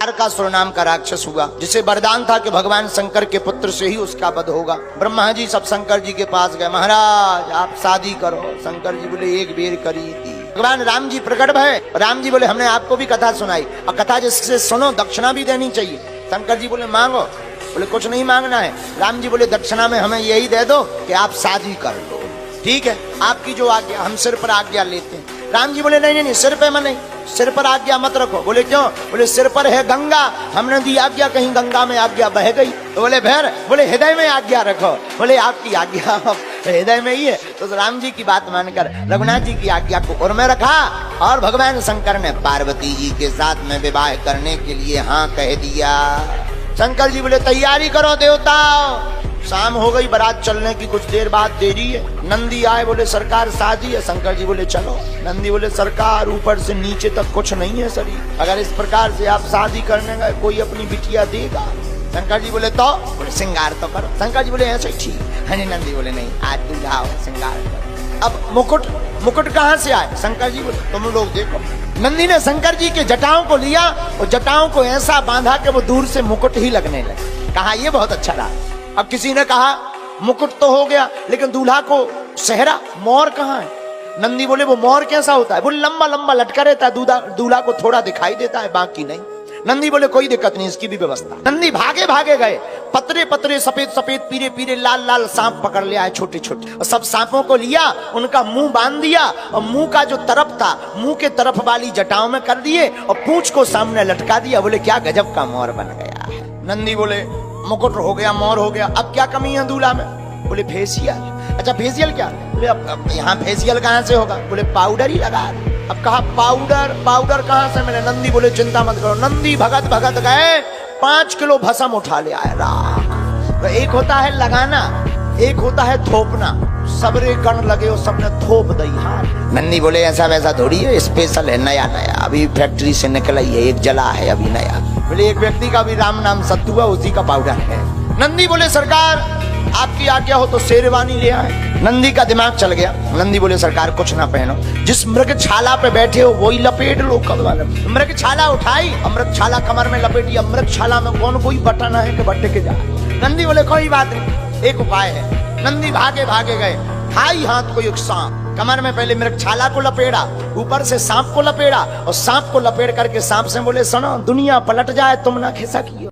तारकासुर नाम का राक्षस हुआ, जिसे वरदान था कि भगवान शंकर के पुत्र से ही उसका वध होगा। ब्रह्मा जी सब शंकर जी के पास गए, महाराज आप शादी करो। शंकर जी बोले एक बेर करी थी। भगवान राम जी प्रकट भय, राम जी बोले हमने आपको भी कथा सुनाई और कथा जिससे सुनो दक्षिणा भी देनी चाहिए। शंकर जी बोले मांगो। बोले कुछ नहीं मांगना है। राम जी बोले दक्षिणा में हमें यही दे दो कि आप शादी कर लो। ठीक है, आपकी जो आज्ञा, हम सिर पर आज्ञा लेते हैं। राम जी बोले नहीं नहीं, सिर पे मैं नहीं, सिर पर आज्ञा मत रखो। बोले क्यों? बोले सिर पर है गंगा, हमने दी आज्ञा, कहीं गंगा में आज्ञा बह गई। तो बोले भैर, बोले हृदय में आज्ञा रखो। बोले आपकी आज्ञा हृदय में ही है। तो राम जी की बात मानकर रघुनाथ जी की आज्ञा को उर में रखा और भगवान शंकर ने पार्वती जी के साथ में विवाह करने के लिए हाँ कह दिया। शंकर जी बोले तैयारी करो देवता। शाम हो गई, बारात चलने की कुछ देर बाद देरी है। नंदी आए, बोले सरकार शादी है। शंकर जी बोले चलो। नंदी बोले सरकार ऊपर से नीचे तक कुछ नहीं है शरीर, अगर इस प्रकार से आप शादी करने गए कोई अपनी बिटिया देगा? शंकर जी बोले तो? बोले श्रृंगार तो करो। शंकर जी बोले ऐसे ठीक है। नंदी बोले नहीं, आज तू जाओ श्रृंगार करो। अब मुकुट कहाँ से आए? शंकर जी बोले तुम लोग देखो। नंदी ने शंकर जी के जटाओं को लिया और जटाओं को ऐसा बांधा कि वो दूर से मुकुट ही लगने लगे। कहा ये बहुत अच्छा रहा। अब किसी ने कहा मुकुट तो हो गया, लेकिन दूल्हा को सेहरा मोर कहाँ है? नंदी बोले वो मोर कैसा होता है? बोले लंबा लंबा लटका रहता है, दूल्हा को थोड़ा दिखाई देता है, बाकी नहीं। नंदी बोले कोई दिक्कत नहीं, इसकी भी व्यवस्था। नंदी भागे भागे गए, पतरे पतरे सफेद सफेद पीले पीले लाल लाल सांप पकड़ ले आए, छोटे छोटे, और सब सांपों को लिया, उनका मुंह बांध दिया और मुंह का जो तरफ था मुंह के तरफ वाली जटाओं में कर दिए और पूंछ को सामने लटका दिया। बोले क्या गजब का मोर बन गया। नंदी बोले मुकुट हो गया, मोर हो गया, अब क्या कमी है दूल्हा में? बोले फेशियल। अच्छा फेशियल क्या? बोले अब यहाँ फेशियल कहाँ से होगा? बोले पाउडर ही लगा। अब कहा पाउडर कहाँ से मिले? नंदी बोले चिंता मत करो। नंदी भगत भगत गए, 5 किलो भस्म उठा ले आए राख। तो एक होता है लगाना, एक होता है थोपना। सबरे गण लगे और सबने थोप दी। हाँ नंदी बोले ऐसा वैसा थोड़ी है, स्पेशल है, नया नया, अभी फैक्ट्री से निकला ही है, एक जला है अभी नया। बोले एक व्यक्ति का भी राम नाम सत्तू है, उसी का पाउडर है। नंदी बोले सरकार आपकी आज्ञा हो तो शेरवानी ले आए। नंदी का दिमाग चल गया। नंदी बोले सरकार कुछ ना पहनो, जिस मृगछाला पे बैठे हो वही लपेट लो। मृगछाला उठाई, मृगछाला कमर में लपेटी। मृगछाला में कौन कोई बटन है कि बट्टे के जाए? नंदी बोले कोई बात नहीं, एक उपाय है। नंदी भागे भागे गए, हाई हाथ को एक सांप, कमर में पहले मृगछाला को लपेड़ा, ऊपर से सांप को लपेड़ा और सांप को लपेट करके सांप से बोले सुनो दुनिया पलट जाए तुम ना खिसकियो।